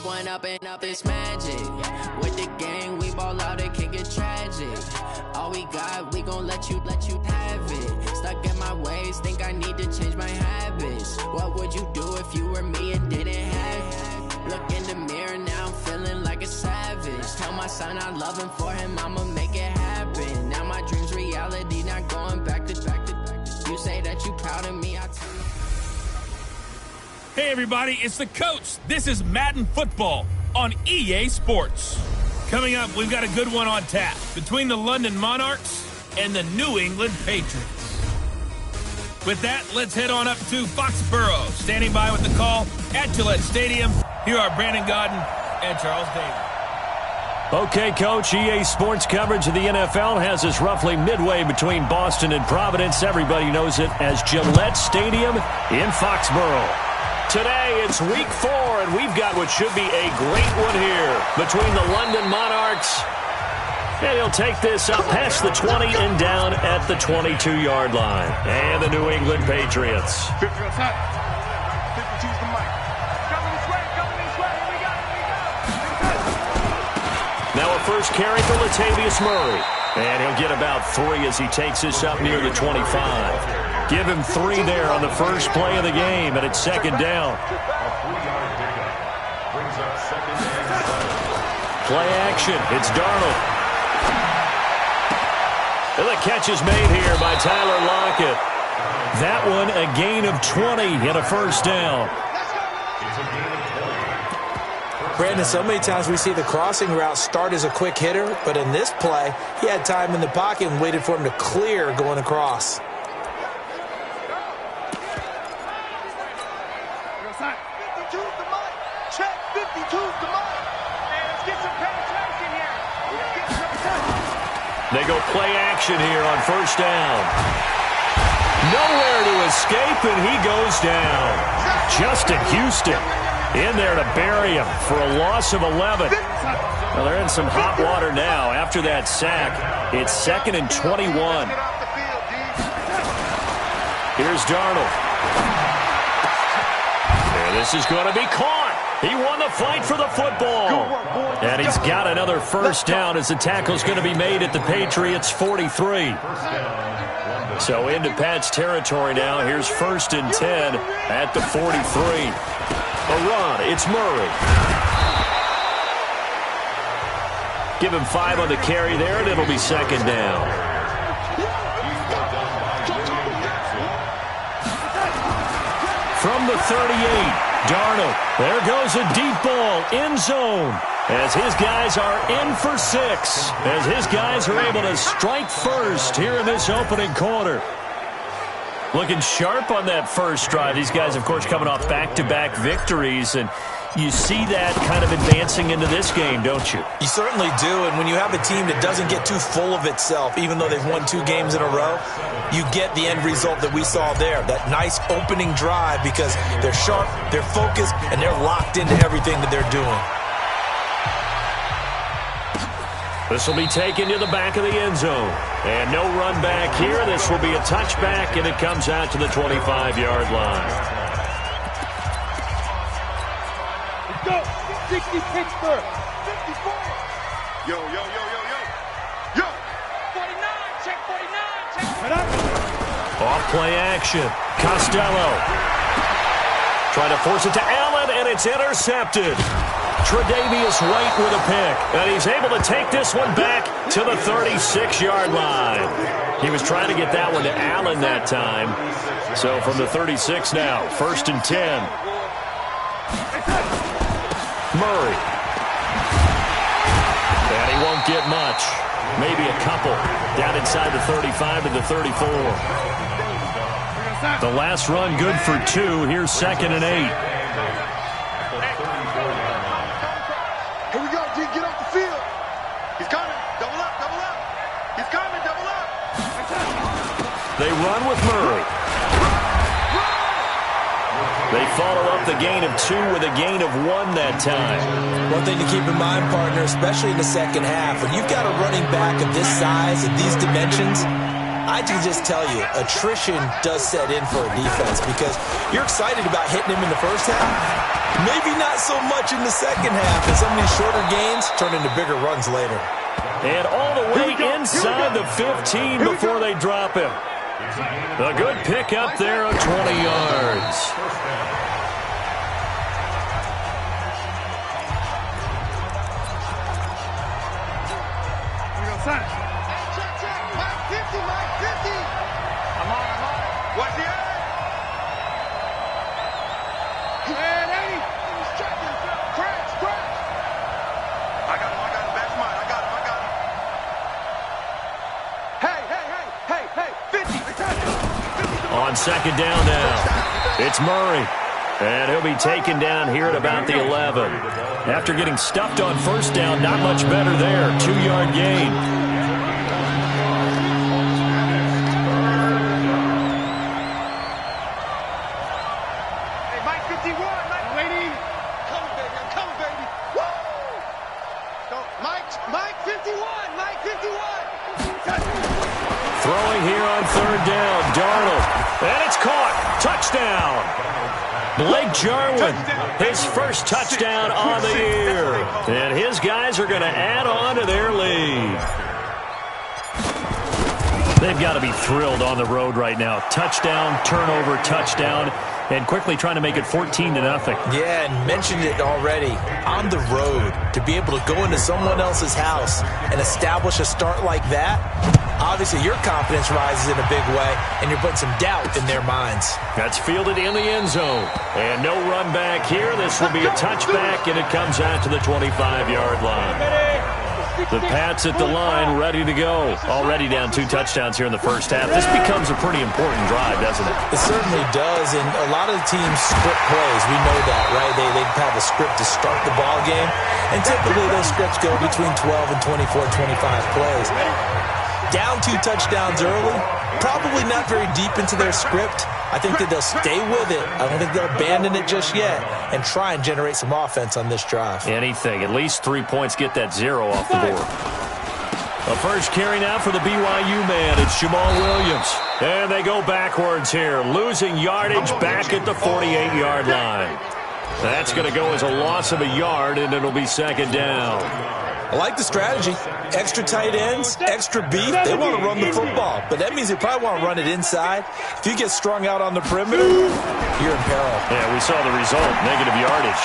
one up and up, it's magic. With the gang, we ball out, it can get tragic. All we got, we gon' let you have it. Stuck in my ways, think I need to change my habits. What would you do if you were me and didn't have it? Look in the mirror, now I'm feeling like a savage. Tell my son I love him, for him I'ma make it happen. Now my dream's reality, not going back to. You say that you proud of me, I tell you. Hey everybody, it's the coach. This is Madden Football on EA Sports. Coming up, we've got a good one on tap between the London Monarchs and the New England Patriots. With that, let's head on up to Foxborough. Standing by with the call at Gillette Stadium, here are Brandon Godden and Charles Davis. Okay, Coach, EA Sports coverage of the NFL has us roughly midway between Boston and Providence. Everybody knows it as Gillette Stadium in Foxborough. Today, it's week 4, and we've got what should be a great one here between the London Monarchs. And he'll take this up past the 20 and down at the 22-yard line. And the New England Patriots. 50 on top. 52's the mic. Coming this way, here we go. Now a first carry for Latavius Murray. And he'll get about 3 as he takes this up near the 25. Give him 3 there on the first play of the game, and it's second down. Play action. It's Darnold. And the catch is made here by Tyler Lockett. That one a gain of 20 and a first down. Brandon, so many times we see the crossing route start as a quick hitter, but in this play, he had time in the pocket and waited for him to clear going across. They go play action here on first down. Nowhere to escape, and he goes down. Justin Houston in there to bury him for a loss of 11. Well, they're in some hot water now after that sack. It's 2nd and 21. Here's Darnold. And this is going to be caught. He won the fight for the football. And he's got another first down as the tackle's going to be made at the Patriots' 43. So into Pat's territory now. Here's 1st and 10 at the 43. A run. It's Murray. Give him 5 on the carry there, and it'll be second down. From the 38. Darnold, there goes a deep ball, end zone, as his guys are in for 6, as his guys are able to strike first here in this opening quarter. Looking sharp on that first drive. These guys, of course, coming off back-to-back victories, and you see that kind of advancing into this game, don't you? You certainly do, and when you have a team that doesn't get too full of itself, even though they've won 2 games in a row, you get the end result that we saw there, that nice opening drive, because they're sharp, they're focused, and they're locked into everything that they're doing. This will be taken to the back of the end zone. And no run back here. This will be a touchback, and it comes out to the 25-yard line. Let's go. 60 Pittsburgh. 54. Yo. 49. Check 49. Off play action. Costello. Trying to force it to Allen, and it's intercepted. Tre'Davious White with a pick, and he's able to take this one back to the 36-yard line. He was trying to get that one to Allen that time. So from the 36 now, 1st and 10. Murray. And he won't get much. Maybe a couple. Down inside the 35 to the 34. The last run good for 2. Here's 2nd and 8. Here we go, G. Get off the field. He's coming. Double up. He's coming. Double up. They run with Murray. They follow up the gain of 2 with a gain of 1 that time. One thing to keep in mind, partner, especially in the second half, when you've got a running back of this size and these dimensions, I can just tell you, attrition does set in for a defense because you're excited about hitting him in the first half. Maybe not so much in the second half, and some of these shorter gains turn into bigger runs later. And all the way inside the 15 before they drop him. A good pick up there of 20 yards. Check. Mike 50, Mike 50. I'm on. What's the end? And 80. He's checking. Crash. I got him. That's mine. I got him. Hey. 50. On second down now, it's Murray. And he'll be taken down here at about the 11. After getting stuffed on first down, not much better there. 2-yard gain. Hey, Mike 51. Mike waiting. Come, baby. Woo! Go, Mike 51. Mike 51. Throwing here on third down, Darnold. And it's caught. Touchdown. Blake Jarwin, his first touchdown on the year. And his guys are going to add on to their lead. They've got to be thrilled on the road right now. Touchdown, turnover, touchdown, and quickly trying to make it 14-0. Yeah, and mentioned it already. On the road, to be able to go into someone else's house and establish a start like that, obviously your confidence rises in a big way, and you're putting some doubt in their minds. That's fielded in the end zone. And no run back here. This will be a touchback, and it comes out to the 25-yard line. The Pats at the line, ready to go. Already down 2 touchdowns here in the first half. This becomes a pretty important drive, doesn't it? It certainly does, and a lot of the teams script plays. We know that, right? They have a script to start the ball game, and typically those scripts go between 12 and 24, 25 plays. Down 2 touchdowns early, probably not very deep into their script. I think that they'll stay with it. I don't think they'll abandon it just yet and try and generate some offense on this drive. Anything. At least 3 points, get that 0 off the board. A first carry now for the BYU man. It's Jamal Williams. And they go backwards here, losing yardage back at the 48-yard line. That's going to go as a loss of a yard, and it'll be second down. I like the strategy. Extra tight ends, extra beef. They want to run the football, but that means they probably want to run it inside. If you get strung out on the perimeter, you're in peril. Yeah, we saw the result, negative yardage.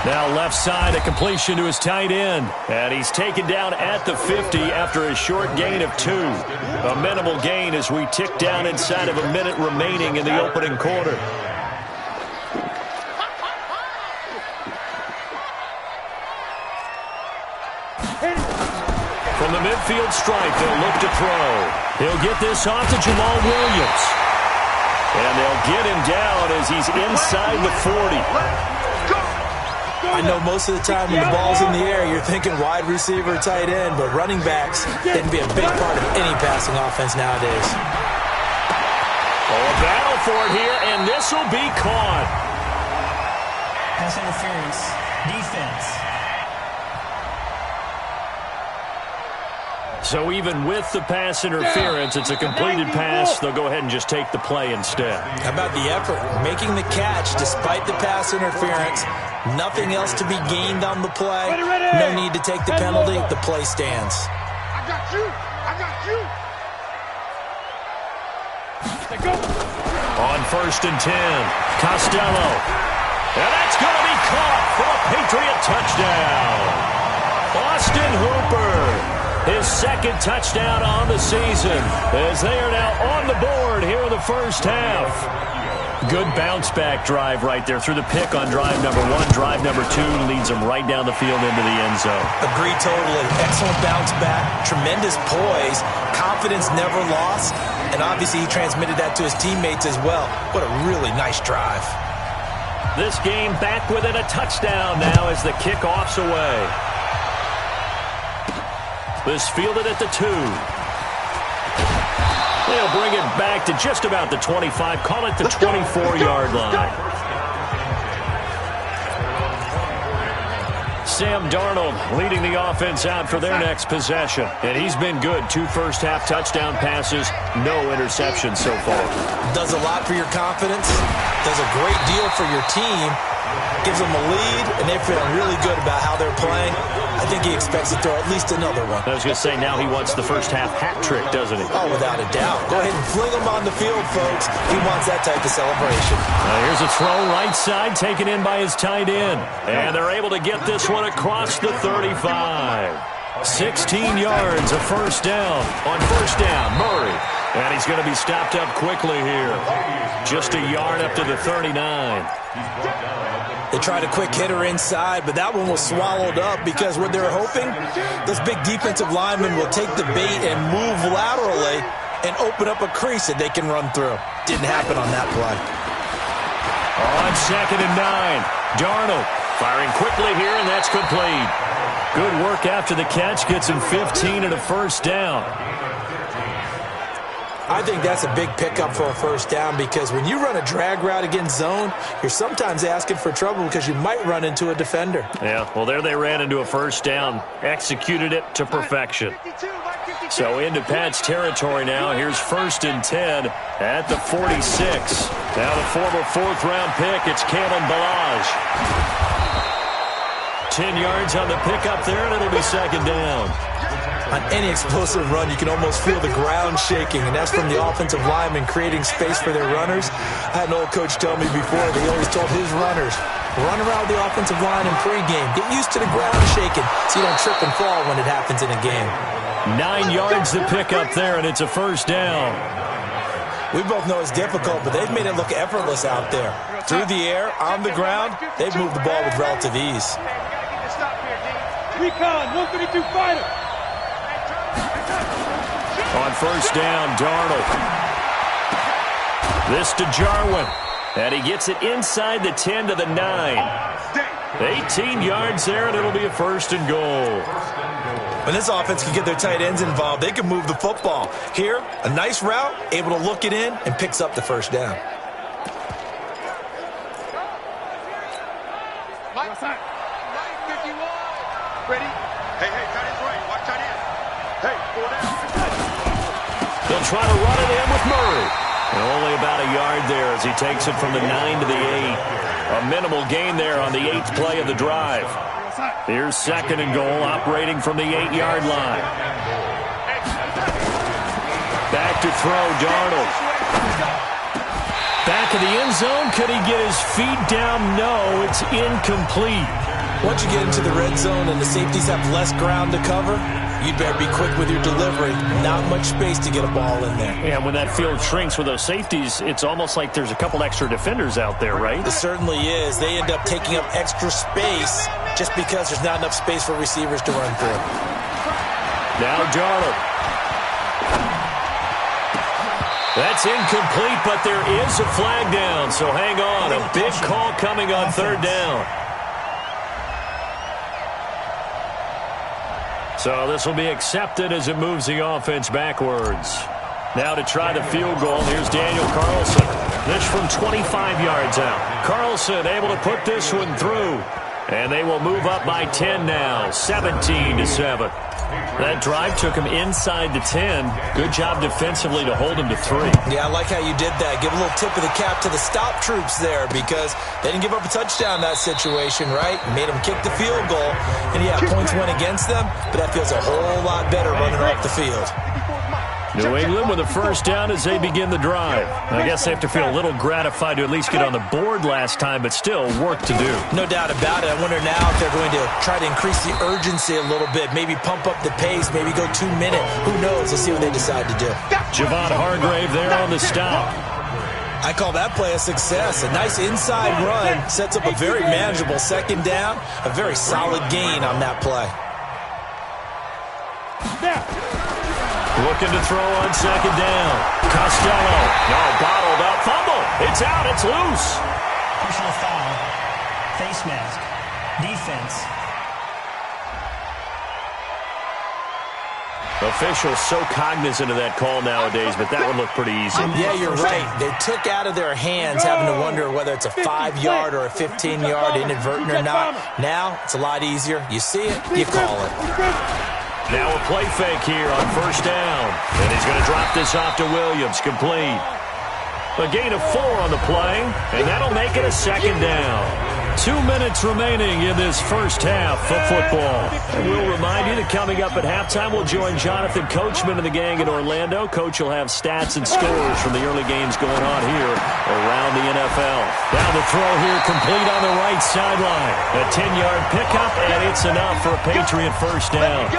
Now left side, a completion to his tight end. And he's taken down at the 50 after a short gain of 2. A minimal gain as we tick down inside of a minute remaining in the opening quarter. From the midfield stripe, they'll look to throw. He'll get this off to Jamal Williams. And they'll get him down as he's inside the 40. I know most of the time when the ball's in the air, you're thinking wide receiver, tight end, but running backs can be a big part of any passing offense nowadays. Oh, a battle for it here, and this will be caught. Pass interference. Defense. So even with the pass interference, it's a completed pass. They'll go ahead and just take the play instead. How about the effort? Making the catch despite the pass interference. Nothing else to be gained on the play. No need to take the penalty. The play stands. I got you. On first and 10, Costello. And that's going to be caught for a Patriot touchdown. Austin Hooper. His second touchdown on the season as they are now on the board here in the first half. Good bounce-back drive right there through the pick on drive number 1. Drive number 2 leads them right down the field into the end zone. Agree totally. Excellent bounce-back, tremendous poise, confidence never lost, and obviously he transmitted that to his teammates as well. What a really nice drive. This game back within a touchdown now as the kickoff's away. This fielded at the 2. They'll bring it back to just about the 25. Call it the 24-yard line. Sam Darnold leading the offense out for their next possession. And he's been good. 2 first-half touchdown passes, no interceptions so far. Does a lot for your confidence. Does a great deal for your team. Gives them a lead, and they're feeling really good about how they're playing. I think he expects to throw at least another one. I was going to say, now he wants the first-half hat trick, doesn't he? Oh, without a doubt. Go ahead and fling him on the field, folks. He wants that type of celebration. Here's a throw right side, taken in by his tight end. And they're able to get this one across the 35. 16 yards, a first down. On first down, Murray. And he's going to be stopped up quickly here. Just a yard up to the 39. They tried a quick hitter inside, but that one was swallowed up because what they're hoping, those big defensive linemen will take the bait and move laterally and open up a crease that they can run through. Didn't happen on that play. On 2nd and 9, Darnold firing quickly here, and that's complete. Good work after the catch, gets him 15 and a first down. I think that's a big pickup for a first down because when you run a drag route against zone, you're sometimes asking for trouble because you might run into a defender. Yeah, well, there they ran into a first down, executed it to perfection. So into Pat's territory now. Here's 1st and 10 at the 46. Now the former 4th-round pick, it's Kalen Ballage. 10 yards on the pickup there, and it'll be 2nd down. On any explosive run, you can almost feel the ground shaking, and that's from the offensive linemen creating space for their runners. I had an old coach tell me before that he always told his runners, run around the offensive line in pregame. Get used to the ground shaking so you don't trip and fall when it happens in a game. 9 yards to pick up there, and it's a first down. We both know it's difficult, but they've made it look effortless out there. Through the air, on the ground, they've moved the ball with relative ease. Recon, 132 fighter. On first down, Darnold. This to Jarwin. And he gets it inside the 10 to the 9. 18 yards there, and it'll be a 1st and goal. When this offense can get their tight ends involved, they can move the football. Here, a nice route, able to look it in, and picks up the first down. Ready? Hey, tight end's right. Watch tight end. Hey, 4 down. They'll try to run it in with Murray. And only about a yard there as he takes it from the 9 to the 8. A minimal gain there on the 8th play of the drive. Here's 2nd and goal, operating from the 8-yard line. Back to throw, Darnold. Back of the end zone. Could he get his feet down? No, it's incomplete. Once you get into the red zone and the safeties have less ground to cover, you better be quick with your delivery. Not much space to get a ball in there. Yeah, when that field shrinks with those safeties, it's almost like there's a couple extra defenders out there, right? It certainly is. They end up taking up extra space just because there's not enough space for receivers to run through. Now Darnold. That's incomplete, but there is a flag down, so hang on. A big call coming on 3rd down. So this will be accepted as it moves the offense backwards. Now to try the field goal, here's Daniel Carlson. This from 25 yards out. Carlson able to put this one through. And they will move up by 10 now, 17-7. That drive took him inside the 10. Good job defensively to hold him to 3. Yeah, I like how you did that. Give a little tip of the cap to the stop troops there because they didn't give up a touchdown in that situation, right? Made them kick the field goal. And yeah, points went against them, but that feels a whole lot better running off the field. New England with a first down as they begin the drive. I guess they have to feel a little gratified to at least get on the board last time, but still work to do. No doubt about it. I wonder now if they're going to try to increase the urgency a little bit, maybe pump up the pace, maybe go 2-minute. Who knows? Let's see what they decide to do. Javon Hargrave there on the stop. I call that play a success. A nice inside run sets up a very manageable 2nd down, a very solid gain on that play. Looking to throw on 2nd down. Costello. No, bottled up. Fumble. It's out. It's loose. Personal foul. Face mask. Defense. Officials so cognizant of that call nowadays, but that would look pretty easy. Yeah, you're right. They took out of their hands having to wonder whether it's a 5-yard or a 15-yard inadvertent or not. Now, it's a lot easier. You see it, you call it. Now a play fake here on first down. And he's going to drop this off to Williams, complete. A gain of 4 on the play, and that'll make it a second down. 2 minutes remaining in this first half of football. And we'll remind you that coming up at halftime, we'll join Jonathan Coachman and the gang in Orlando. Coach will have stats and scores from the early games going on here around the NFL. Now the throw here complete on the right sideline. A 10-yard pickup, and it's enough for a Patriot first down.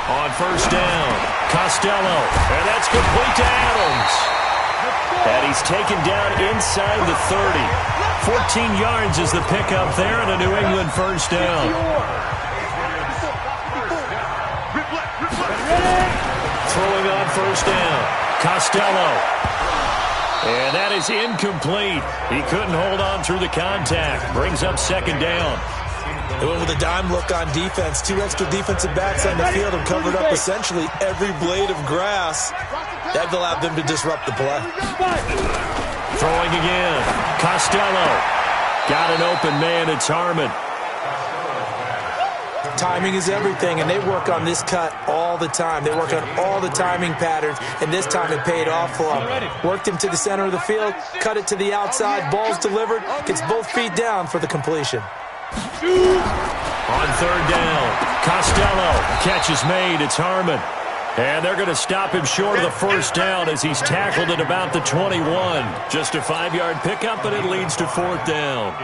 On first down, Costello, and that's complete to Adams. And he's taken down inside the 30. 14 yards is the pickup there, and a New England first down. Throwing on first down, Costello. And that is incomplete. He couldn't hold on through the contact. Brings up second down. They went with a dime look on defense. 2 extra defensive backs on the field and covered up essentially every blade of grass. That allowed them to disrupt the play. Throwing again. Costello. Got an open man. It's Harmon. Timing is everything, and they work on this cut all the time. They work on all the timing patterns, and this time it paid off for them. Worked him to the center of the field, cut it to the outside, ball's delivered, gets both feet down for the completion. On third down, Costello. Catch is made. It's Harmon. And they're going to stop him short of the first down as he's tackled at about the 21. Just a 5-yard pickup, but it leads to fourth down.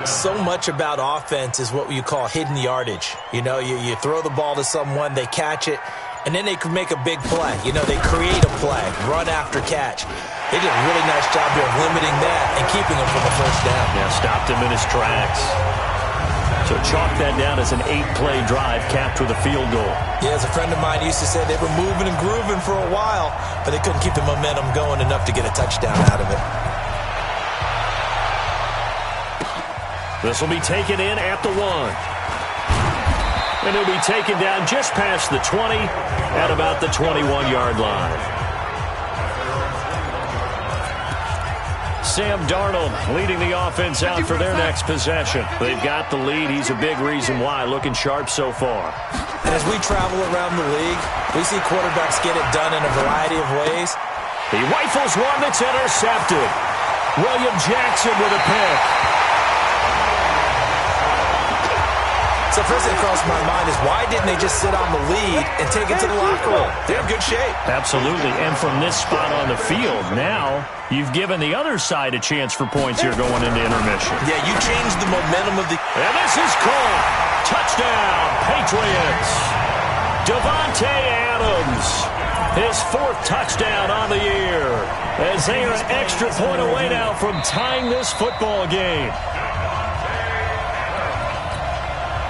So much about offense is what you call hidden yardage. You know, you throw the ball to someone, they catch it, and then they can make a big play. You know, they create a play, run after catch. They did a really nice job here of limiting that and keeping him from the first down. Yeah, stopped him in his tracks. So chalk that down as an 8-play drive capped with a field goal. Yeah, as a friend of mine used to say, they were moving and grooving for a while, but they couldn't keep the momentum going enough to get a touchdown out of it. This will be taken in at the 1. And it'll be taken down just past the 20 at about the 21-yard line. Sam Darnold leading the offense out for their next possession. They've got the lead. He's a big reason why. Looking sharp so far. And as we travel around the league, we see quarterbacks get it done in a variety of ways. He rifles one that's intercepted. William Jackson with a pick. So first thing that crossed my mind is why didn't they just sit on the lead and take it to the locker room? They're in good shape. Absolutely. And from this spot on the field, now you've given the other side a chance for points here going into intermission. Yeah, you changed the momentum of the... And this is caught. Touchdown, Patriots. Davante Adams. His 4th touchdown on the year. As they are an extra point away now from tying this football game.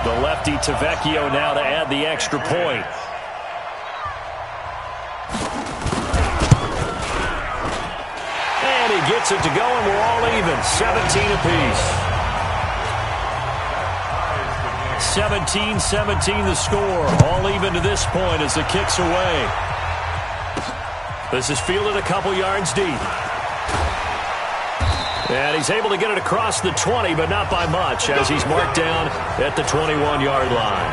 The lefty Tavecchio now to add the extra point. And he gets it to go, and we're all even. 17 apiece. 17-17 the score. All even to this point as the kick's away. This is fielded a couple yards deep. And he's able to get it across the 20, but not by much, as he's marked down at the 21-yard line.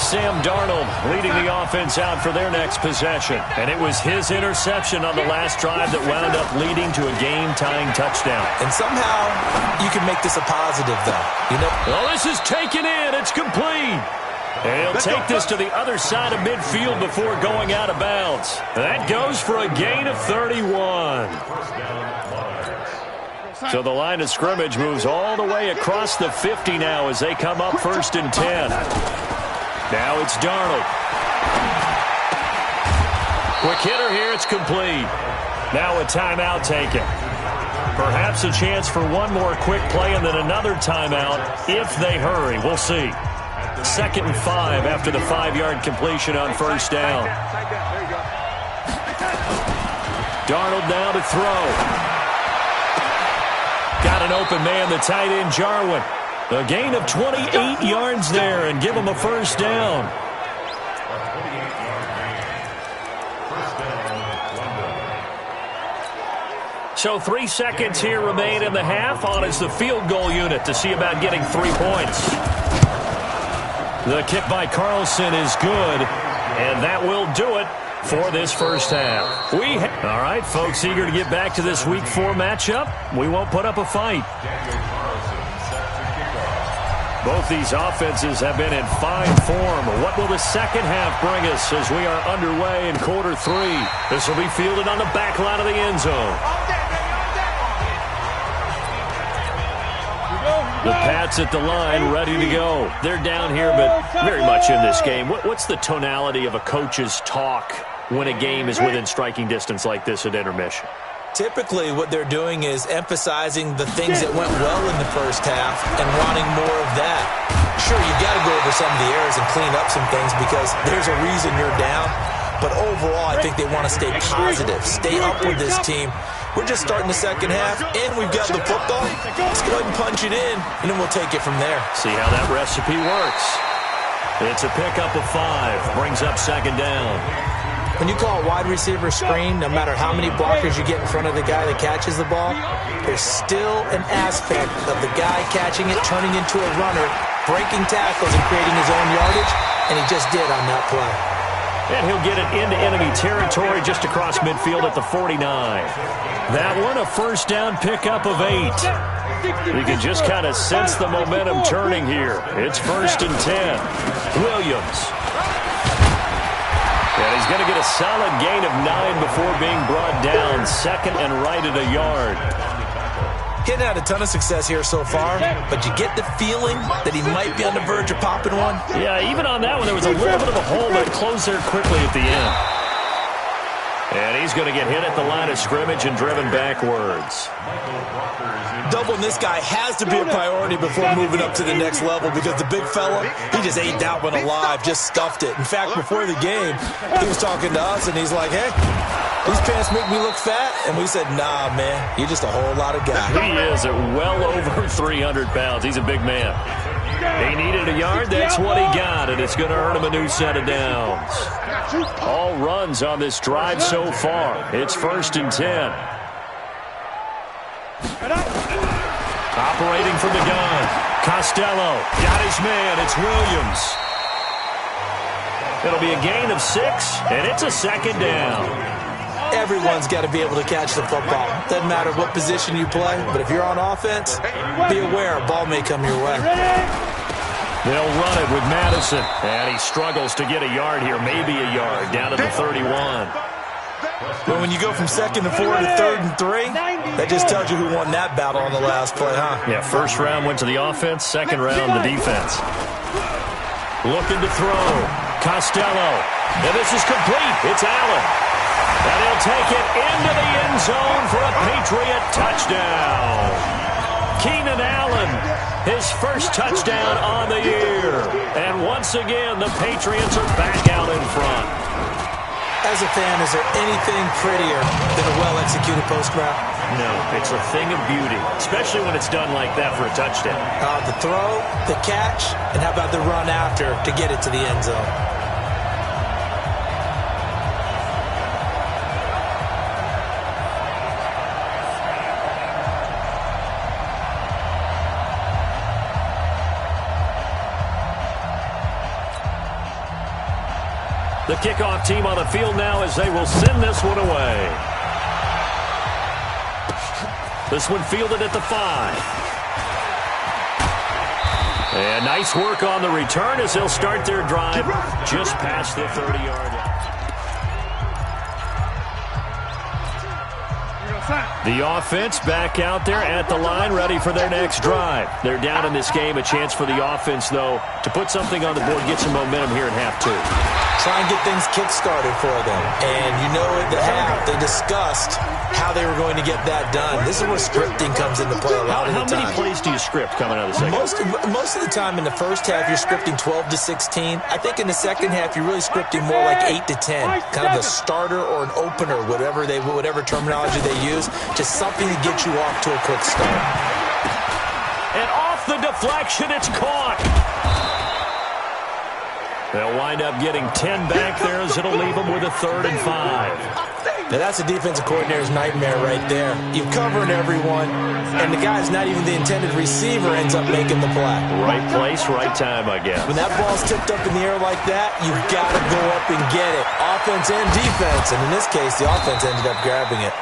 Sam Darnold leading the offense out for their next possession. And it was his interception on the last drive that wound up leading to a game-tying touchdown. And somehow you can make this a positive, though. You know, well, this is taken in. It's complete. And he'll take this to the other side of midfield before going out of bounds. That goes for a gain of 31. So the line of scrimmage moves all the way across the 50 now as they come up 1st and 10. Now it's Darnold. Quick hitter here. It's complete. Now a timeout taken. Perhaps a chance for one more quick play and then another timeout if they hurry. We'll see. 2nd and 5 after the 5-yard completion on first down. Darnold now to throw. Got an open man, the tight end, Jarwin. A gain of 28 yards there and give him a first down. So 3 seconds here remain in the half. On is the field goal unit to see about getting 3 points. The kick by Carlson is good, and that will do it for this first half. All right, folks, eager to get back to this Week 4 matchup. We won't put up a fight. Both these offenses have been in fine form. What will the second half bring us as we are underway in quarter 3? This will be fielded on the back line of the end zone. The Pats at the line, ready to go. They're down here, but very much in this game. What's the tonality of a coach's talk when a game is within striking distance like this at intermission? Typically, what they're doing is emphasizing the things that went well in the first half and wanting more of that. Sure, you've got to go over some of the errors and clean up some things because there's a reason you're down. But overall, I think they want to stay positive, stay up with this team. We're just starting the second half, and we've got the football. Let's go ahead and punch it in, and then we'll take it from there. See how that recipe works. It's a pickup of 5, brings up second down. When you call a wide receiver screen, no matter how many blockers you get in front of the guy that catches the ball, there's still an aspect of the guy catching it, turning into a runner, breaking tackles and creating his own yardage, and he just did on that play. And he'll get it into enemy territory just across midfield at the 49. That one, a first down pickup of 8. You can just kind of sense the momentum turning here. It's 1st and 10. Williams. And he's going to get a solid gain of 9 before being brought down. 2nd and right at a yard. Hitting had a ton of success here so far, but you get the feeling that he might be on the verge of popping one. Yeah, even on that one, there was a little bit of a hole, but it closed there quickly at the end. And he's going to get hit at the line of scrimmage and driven backwards. Doubling this guy has to be a priority before moving up to the next level because the big fella, he just ate that one alive, just stuffed it. In fact, before the game, he was talking to us, and he's like, hey, these pants make me look fat. And we said, nah, man, you're just a whole lot of guy. He is at well over 300 pounds. He's a big man. He needed a yard. That's what he got, and it's going to earn him a new set of downs. All runs on this drive so far. It's 1st and 10. Operating from the gun. Costello got his man. It's Williams. It'll be a gain of 6, and it's a second down. Everyone's got to be able to catch the football. Doesn't matter what position you play, but if you're on offense, be aware a ball may come your way. They'll run it with Madison, and he struggles to get a yard here, maybe a yard, down to the 31. But when you go from 2nd and 4 to 3rd and 3, that just tells you who won that battle on the last play, huh? Yeah, first round went to the offense, second round the defense. Looking to throw. Costello. And this is complete. It's Allen. And he'll take it into the end zone for a Patriot touchdown. Keenan Allen, his first touchdown on the year. And once again, the Patriots are back out in front. As a fan, is there anything prettier than a well-executed post route? No, it's a thing of beauty, especially when it's done like that for a touchdown. The throw, the catch, and how about the run after to get it to the end zone? The kickoff team on the field now as they will send this one away. This one fielded at the 5. And nice work on the return as they'll start their drive just past the 30-yard line. The offense back out there at the line, ready for their next drive. They're down in this game. A chance for the offense, though, to put something on the board, get some momentum here in half 2. Try and get things kick-started for them. And you know at the half, they discussed how they were going to get that done. This is where scripting comes into play a lot of the time. How many plays do you script coming out of the second half? Most of the time in the first half, you're scripting 12 to 16. I think in the second half, you're really scripting more like 8 to 10. Kind of a starter or an opener, whatever terminology they use. Just something to get you off to a quick start. And off the deflection, it's caught. They'll wind up getting 10 back there as it'll leave them with a 3rd and 5. Now that's a defensive coordinator's nightmare right there. You're covering everyone, and the guy's not even the intended receiver ends up making the play. Right place, right time, I guess. When that ball's tipped up in the air like that, you've got to go up and get it. Offense and defense, and in this case, the offense ended up grabbing it.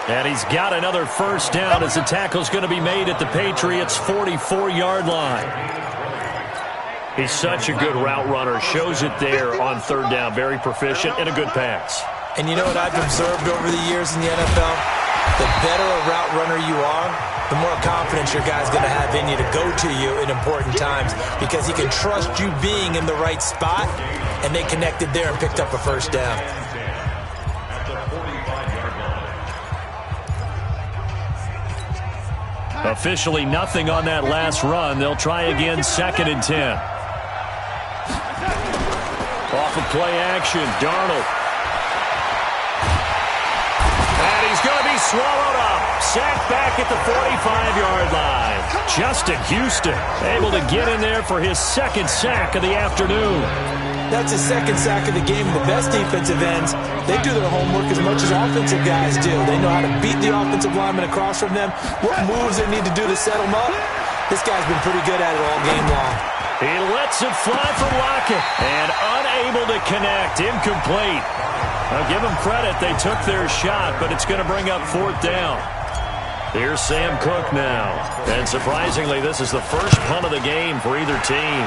And he's got another first down as the tackle's going to be made at the Patriots' 44-yard line. He's such a good route runner. Shows it there on 3rd down. Very proficient and a good pass. And you know what I've observed over the years in the NFL? The better a route runner you are, the more confidence your guy's going to have in you to go to you in important times because he can trust you being in the right spot, and they connected there and picked up a first down. Officially nothing on that last run. They'll try again, 2nd and 10. Off of play action, Darnold. And he's going to be swallowed up. Sacked back at the 45-yard line. Justin Houston able to get in there for his 2nd sack of the afternoon. That's his 2nd sack of the game. The best defensive ends, they do their homework as much as offensive guys do. They know how to beat the offensive lineman across from them, what moves they need to do to set them up. This guy's been pretty good at it all game long. He lets it fly for Lockett, and unable to connect. Incomplete. I'll give them credit. They took their shot, but it's going to bring up 4th down. Here's Sam Cook now. And surprisingly, this is the first punt of the game for either team.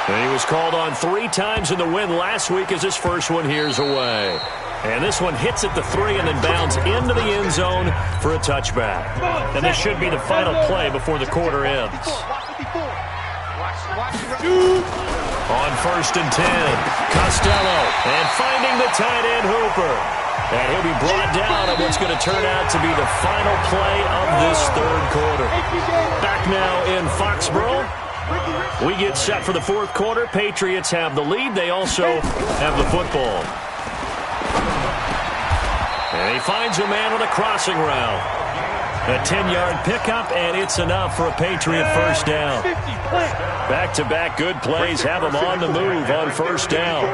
And he was called on 3 times in the win last week as his first one here's away. And this one hits at the 3 and then bounds into the end zone for a touchback. And this should be the final play before the quarter ends. On 1st and 10, Costello, and finding the tight end Hooper. And he'll be brought down on what's going to turn out to be the final play of this 3rd quarter. Back now in Foxborough. We get set for the 4th quarter. Patriots have the lead. They also have the football. And he finds a man on a crossing route. A 10-yard pickup, and it's enough for a Patriot first down. Back-to-back good plays have him on the move on 1st down.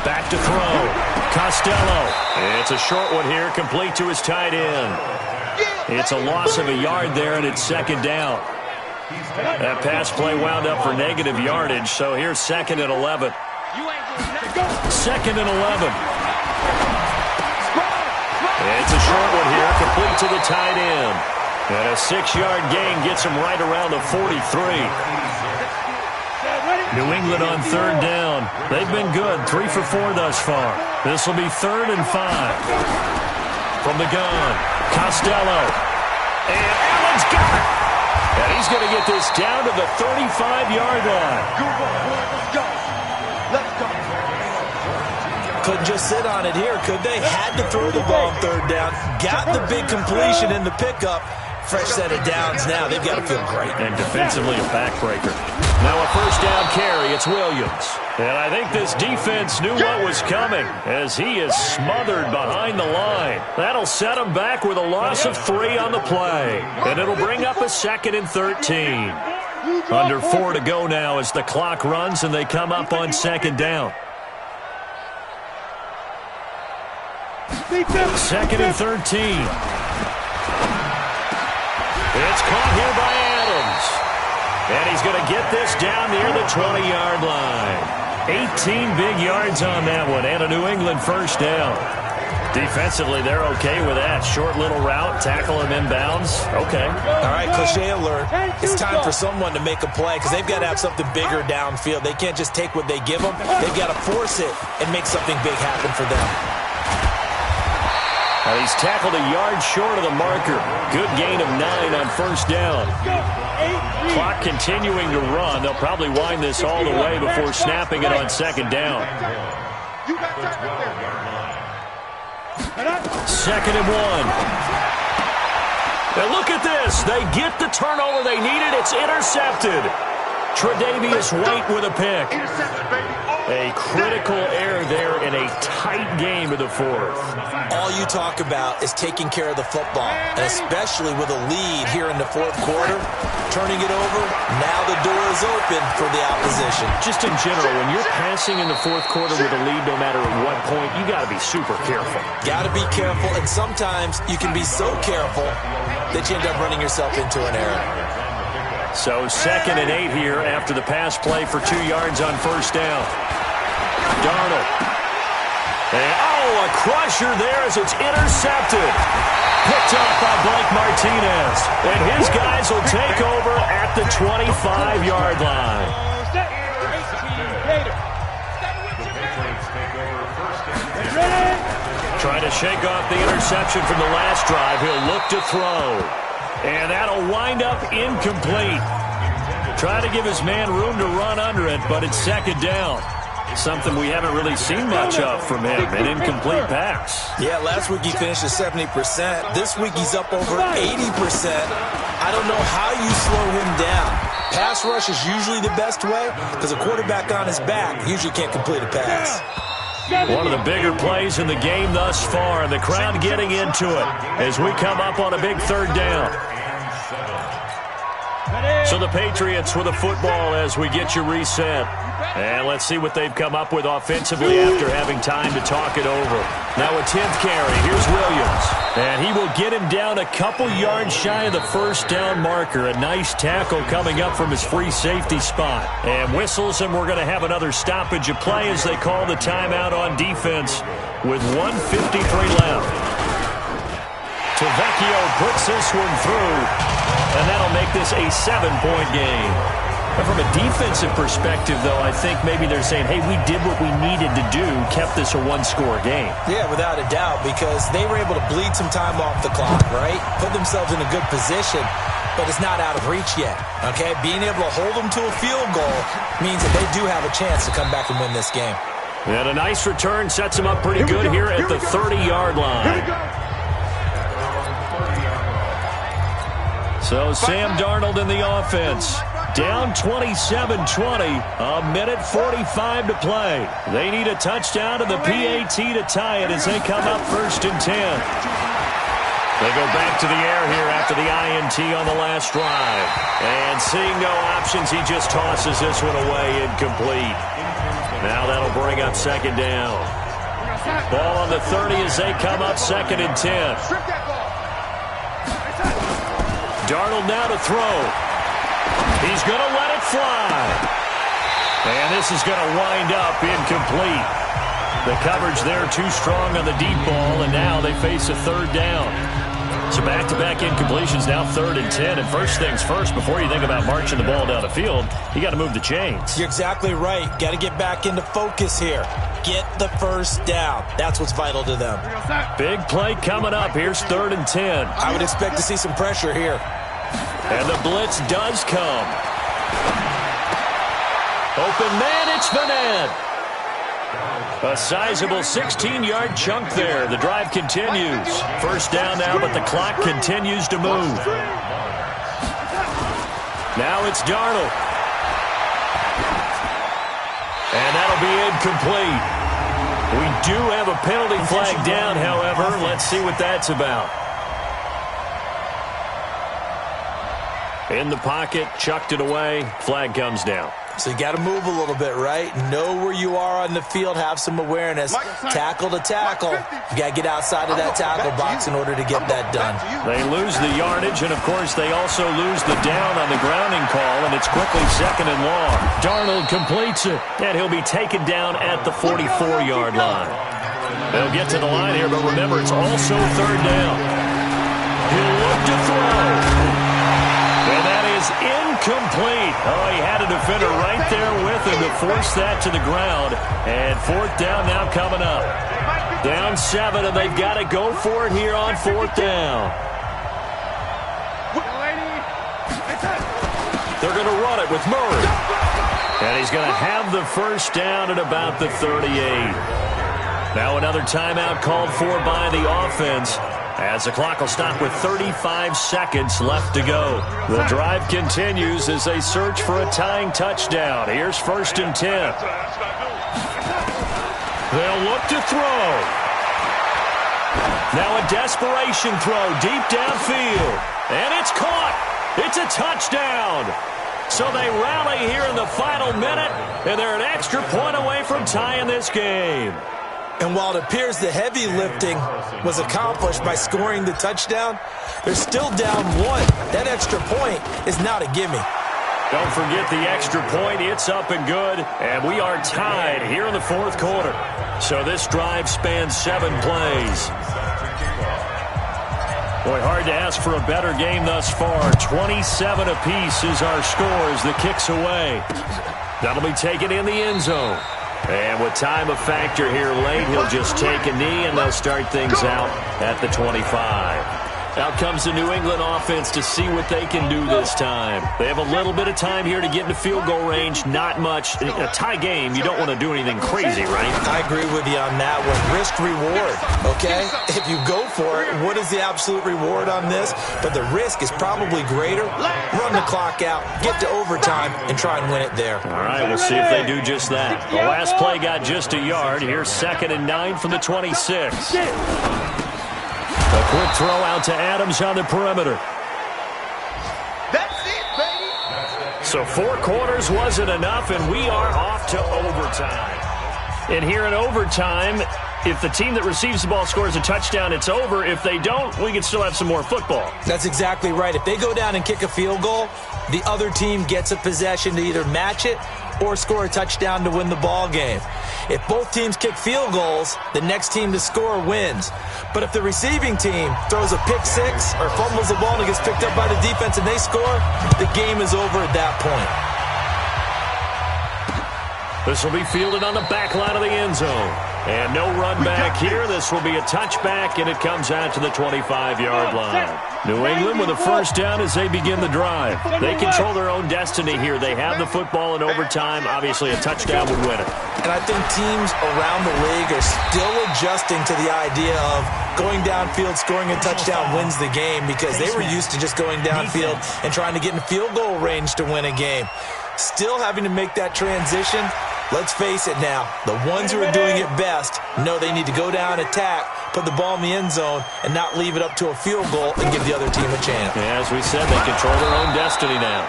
Back to throw. Costello. It's a short one here, complete to his tight end. It's a loss of a yard there, and it's 2nd down. That pass play wound up for negative yardage, so here's 2nd and 11. 2nd and 11. It's a short one here, complete to the tight end. And a 6-yard gain gets him right around the 43. New England on 3rd down. They've been good, 3 for 4 thus far. This will be 3rd and 5. From the gun, Costello. And Allen's got it. And he's going to get this down to the 35-yard line. Let's go. Couldn't just sit on it here, could they? Had to throw the ball on 3rd down. Got the big completion in the pickup. Fresh set of downs now. They've got to feel great. And defensively a backbreaker. Now a first down carry. It's Williams. And I think this defense knew what was coming as he is smothered behind the line. That'll set him back with a loss of 3 on the play. And it'll bring up a 2nd and 13. Under 4 to go now as the clock runs and they come up on 2nd down. 2nd and 13. It's caught here by Adams. And he's going to get this down near the 20-yard line. 18 big yards on that one and a New England first down. Defensively, they're okay with that. Short little route, tackle him inbounds. Okay. All right, cliche alert. It's time for someone to make a play because they've got to have something bigger downfield. They can't just take what they give them. They've got to force it and make something big happen for them. Well, he's tackled a yard short of the marker. Good gain of 9 on first down. Clock continuing to run. They'll probably wind this all the way before snapping it on 2nd down. 2nd and 1. And look at this. They get the turnover they needed. It's intercepted. Tre'Davious White with a pick. A critical error there in a tight game of the 4th. All you talk about is taking care of the football, and especially with a lead here in the 4th quarter, turning it over, now the door is open for the opposition. Just in general, when you're passing in the 4th quarter with a lead, no matter at what point, you got to be super careful. Got to be careful, and sometimes you can be so careful that you end up running yourself into an error. So 2nd and 8 here after the pass play for 2 yards on 1st down. Darnold. And, a crusher there as it's intercepted. Picked up by Blake Martinez. And his guys will take over at the 25-yard line. Trying to shake off the interception from the last drive. He'll look to throw. And that'll wind up incomplete. Try to give his man room to run under it, but it's 2nd down. Something we haven't really seen much of from him, an incomplete pass. Yeah, last week he finished at 70%. This week he's up over 80%. I don't know how you slow him down. Pass rush is usually the best way because a quarterback on his back usually can't complete a pass. One of the bigger plays in the game thus far, and the crowd getting into it as we come up on a big 3rd down. So the Patriots with a football as we get you reset. And let's see what they've come up with offensively after having time to talk it over. Now a 10th carry. Here's Williams. And he will get him down a couple yards shy of the 1st down marker. A nice tackle coming up from his free safety spot. And whistles, and we're going to have another stoppage of play as they call the timeout on defense with 1:53 left. Tavecchio puts this one through, and that'll make this a 7-point game. But from a defensive perspective, though, I think maybe they're saying, hey, we did what we needed to do, kept this a 1-score game. Yeah, without a doubt, because they were able to bleed some time off the clock, right? Put themselves in a good position, but it's not out of reach yet, okay? Being able to hold them to a field goal means that they do have a chance to come back and win this game. And a nice return sets them up pretty good here at the 30-yard line. So Sam Darnold in the offense. Down 27-20, a minute 45 to play. They need a touchdown and the PAT to tie it as they come up 1st and 10. They go back to the air here after the INT on the last drive. And seeing no options, he just tosses this one away incomplete. Now that'll bring up 2nd down. Ball on the 30 as they come up 2nd and 10. Darnold now to throw. He's going to let it fly. And this is going to wind up incomplete. The coverage there too strong on the deep ball, and now they face a 3rd down. So back-to-back incompletions, now 3rd and 10. And first things first, before you think about marching the ball down the field, you got to move the chains. You're exactly right. Got to get back into focus here. Get the 1st down. That's what's vital to them. Big play coming up. Here's 3rd and 10. I would expect to see some pressure here. And the blitz does come. Open man, it's Vanette. A sizable 16-yard chunk there. The drive continues. 1st down now, but the clock continues to move. Now it's Darnold. And that'll be incomplete. We do have a penalty flag down, however. Let's see what that's about. In the pocket, chucked it away, flag comes down. So you got to move a little bit, right? Know where you are on the field, have some awareness. Tackle to tackle. You got to get outside of that tackle box in order to get that done. They lose the yardage, and of course they also lose the down on the grounding call, and it's quickly 2nd and long. Darnold completes it, and he'll be taken down at the 44-yard line. They'll get to the line here, but remember, it's also 3rd down. He'll look to throw. And that is incomplete. Oh, he had a defender right there with him to force that to the ground. And 4th down now coming up. Down 7, and they've got to go for it here on 4th down. They're going to run it with Murray. And he's going to have the 1st down at about the 38. Now another timeout called for by the offense, as the clock will stop with 35 seconds left to go. The drive continues as they search for a tying touchdown. Here's 1st and 10. They'll look to throw. Now a desperation throw deep downfield. And it's caught. It's a touchdown. So they rally here in the final minute, and they're an extra point away from tying this game. And while it appears the heavy lifting was accomplished by scoring the touchdown, they're still down 1. That extra point is not a gimme. Don't forget the extra point. It's up and good. And we are tied here in the 4th quarter. So this drive spans 7 plays. Boy, hard to ask for a better game thus far. 27 apiece is our score as the kick's away. That'll be taken in the end zone. And with time a factor here late, he'll just take a knee, and they'll start things out at the 25. Out comes the New England offense to see what they can do this time. They have a little bit of time here to get into field goal range, not much. In a tie game, you don't want to do anything crazy, right? I agree with you on that one. Risk-reward, okay? If you go for it, what is the absolute reward on this? But the risk is probably greater. Run the clock out, get to overtime, and try and win it there. All right, we'll see if they do just that. The last play got just a yard. Here's 2nd and 9 from the 26. A quick throw out to Adams on the perimeter. That's it, baby. So 4 quarters wasn't enough, and we are off to overtime. And here in overtime, if the team that receives the ball scores a touchdown, it's over. If they don't, we can still have some more football. That's exactly right. If they go down and kick a field goal, the other team gets a possession to either match it or score a touchdown to win the ball game. If both teams kick field goals, the next team to score wins. But if the receiving team throws a pick six or fumbles the ball and it gets picked up by the defense and they score, the game is over at that point. This will be fielded on the back line of the end zone. And no run back here. This will be a touchback, and it comes out to the 25-yard line. New England with a first down as they begin the drive. They control their own destiny here. They have the football in overtime. Obviously, a touchdown would win it. And I think teams around the league are still adjusting to the idea of going downfield, scoring a touchdown wins the game, because they were used to just going downfield and trying to get in field goal range to win a game. Still having to make that transition. Let's face it now, the ones who are doing it best know they need to go down, attack, put the ball in the end zone, and not leave it up to a field goal and give the other team a chance. Yeah, as we said, they control their own destiny now.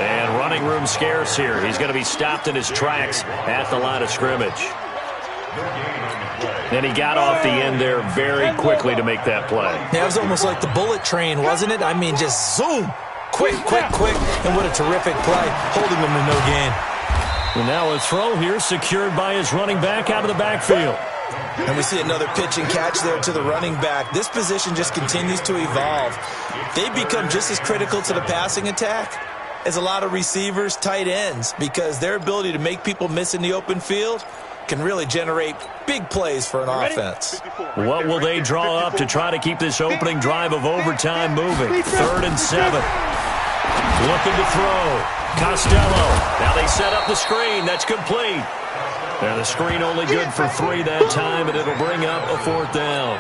And running room scarce here. He's going to be stopped in his tracks at the line of scrimmage. And he got off the end there very quickly to make that play. Yeah, it was almost like the bullet train, wasn't it? I mean, just zoom, quick, quick, quick, and what a terrific play, holding them to no gain. And now a throw here secured by his running back out of the backfield. And we see another pitch and catch there to the running back. This position just continues to evolve. They become just as critical to the passing attack as a lot of receivers, tight ends, because their ability to make people miss in the open field can really generate big plays for an offense. What will they draw up to try to keep this opening drive of overtime moving? 3rd and 7. Looking to throw. Costello. Now they set up the screen. That's complete. And the screen only good for 3 that time, and it'll bring up a 4th down.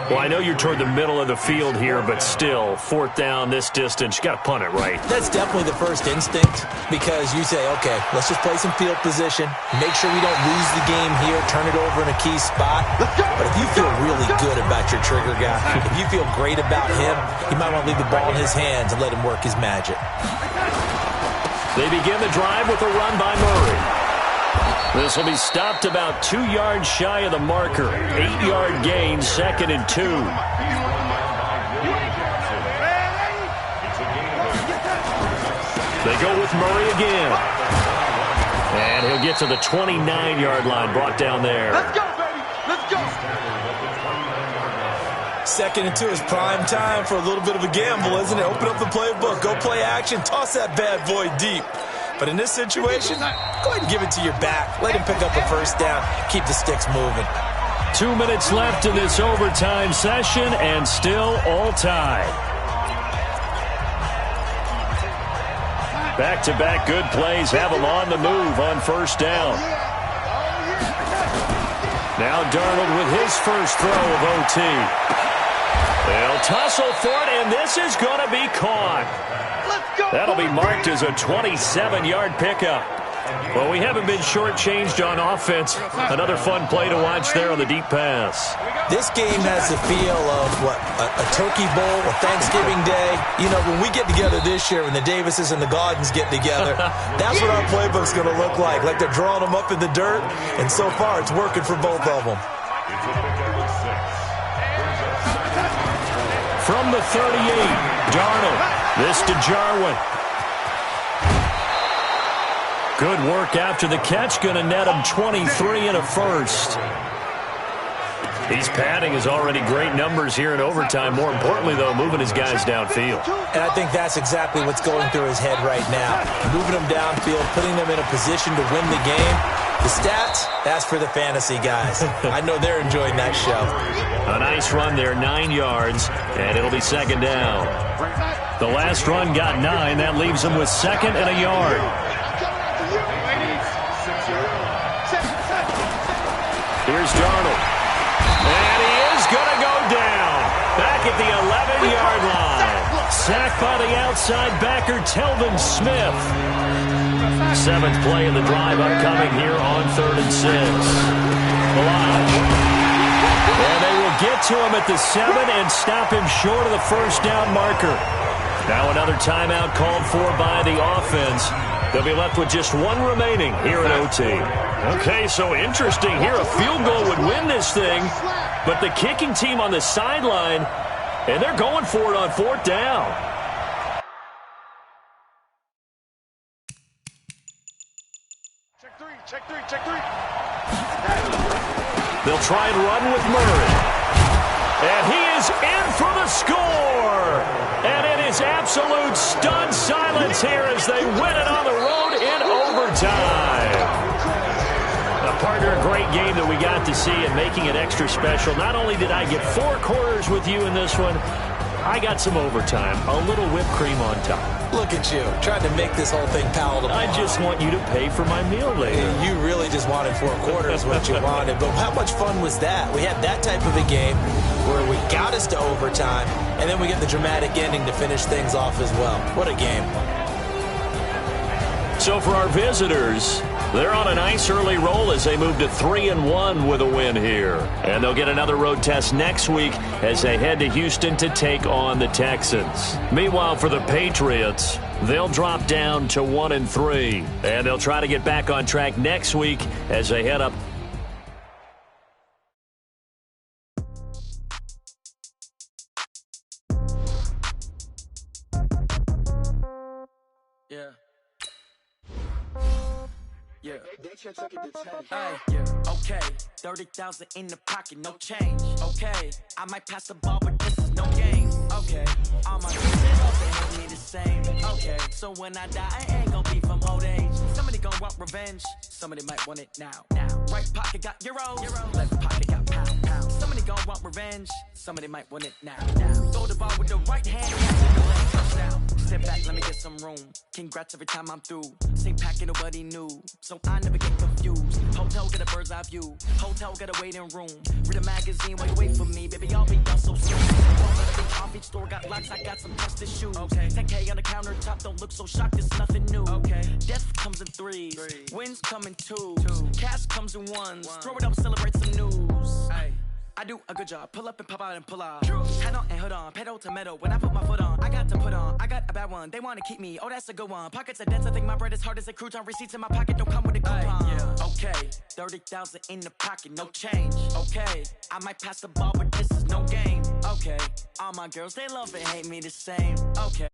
Well, I know you're toward the middle of the field here, but still, 4th down this distance, you got to punt it right. That's definitely the first instinct, because you say, okay, let's just play some field position, make sure we don't lose the game here, turn it over in a key spot. But if you feel really good about your trigger guy, if you feel great about him, you might want to leave the ball in his hands and let him work his magic. They begin the drive with a run by Murray. This will be stopped about 2 yards shy of the marker. 8-yard gain, 2nd and 2. They go with Murray again. And he'll get to the 29-yard line, brought down there. Let's go, baby. Let's go. 2nd and 2 is prime time for a little bit of a gamble, isn't it? Open up the playbook, go play action, toss that bad boy deep. But in this situation, go ahead and give it to your back. Let him pick up a first down. Keep the sticks moving. 2 minutes left in this overtime session, and still all tied. Back-to-back good plays have them on the move on first down. Now Darnold with his first throw of OT. They'll tussle for it, and this is going to be caught. That'll be marked as a 27-yard pickup. Well, we haven't been shortchanged on offense. Another fun play to watch there on the deep pass. This game has the feel of, a Turkey Bowl, a Thanksgiving Day. You know, when we get together this year and the Davises and the Gaudens get together, that's what our playbook's going to look like. Like they're drawing them up in the dirt, and so far it's working for both of them. From the 38, Darnold. This to Jarwin. Good work after the catch. Going to net him 23 and a first. He's padding his already great numbers here in overtime. More importantly, though, moving his guys downfield. And I think that's exactly what's going through his head right now. Moving them downfield, putting them in a position to win the game. The stats, that's for the fantasy guys. I know they're enjoying that show. A nice run there, 9 yards, and it'll be second down. The last run got 9. That leaves him with second and a yard. Here's Darnold. And he is going to go down. Back at the 11-yard line. Sacked by the outside backer, Telvin Smith. 7th play of the drive upcoming here on 3rd and 6. Blige. And they will get to him at the 7 and stop him short of the first down marker. Now another timeout called for by the offense. They'll be left with just one remaining here at OT. Okay, so interesting here. A field goal would win this thing, but the kicking team on the sideline, and they're going for it on 4th down. Check three. They'll try and run with Murray. And he is in for the score. And it is absolute stunned silence here as they win it on the road in overtime. Partner, a great game that we got to see and making it extra special. Not only did I get 4 quarters with you in this one, I got some overtime, a little whipped cream on top. Look at you, trying to make this whole thing palatable. I just want you to pay for my meal later. You really just wanted 4 quarters, what you wanted. But how much fun was that? We had that type of a game where we got us to overtime, and then we get the dramatic ending to finish things off as well. What a game. So for our visitors, they're on a nice early roll as they move to 3-1 with a win here. And they'll get another road test next week as they head to Houston to take on the Texans. Meanwhile, for the Patriots, they'll drop down to 1-3. And they'll try to get back on track next week as they head up. Yeah. Yeah. Okay. 30,000 in the pocket, no change. Okay. I might pass the ball, but this is no game. Okay. All my friends hate me the same. Okay. So when I die, I ain't gonna be from old age. Somebody gonna want revenge. Somebody might want it now. Right pocket got euros. Left pocket got pound. Somebody gonna want revenge. Somebody might want it now. Throw the ball with the right hand. Touchdown. Step back, let me get some room. Congrats every time I'm through. Same packet, nobody knew. So I never get confused. Hotel get a bird's eye view. Hotel get a waiting room. Read a magazine while you wait for me. Baby, I'll be done so soon. Off each store got locks, I got some tested shoes. Okay. 10K on the countertop, don't look so shocked, it's nothing new. Okay. Death comes in threes. Wins come in twos. Cash comes in ones. Throw it up, celebrate some news. Ay. I do a good job. Pull up and pop out and pull out. Head on and hood on. Pedal to metal. When I put my foot on, I got to put on. I got a bad one. They want to keep me. Oh, that's a good one. Pockets are dense. I think my bread is hard as a crouton. Receipts in my pocket don't come with a coupon. Yeah. Okay. 30,000 in the pocket. No change. Okay. I might pass the ball, but this is no game. Okay. All my girls, they love and hate me the same. Okay.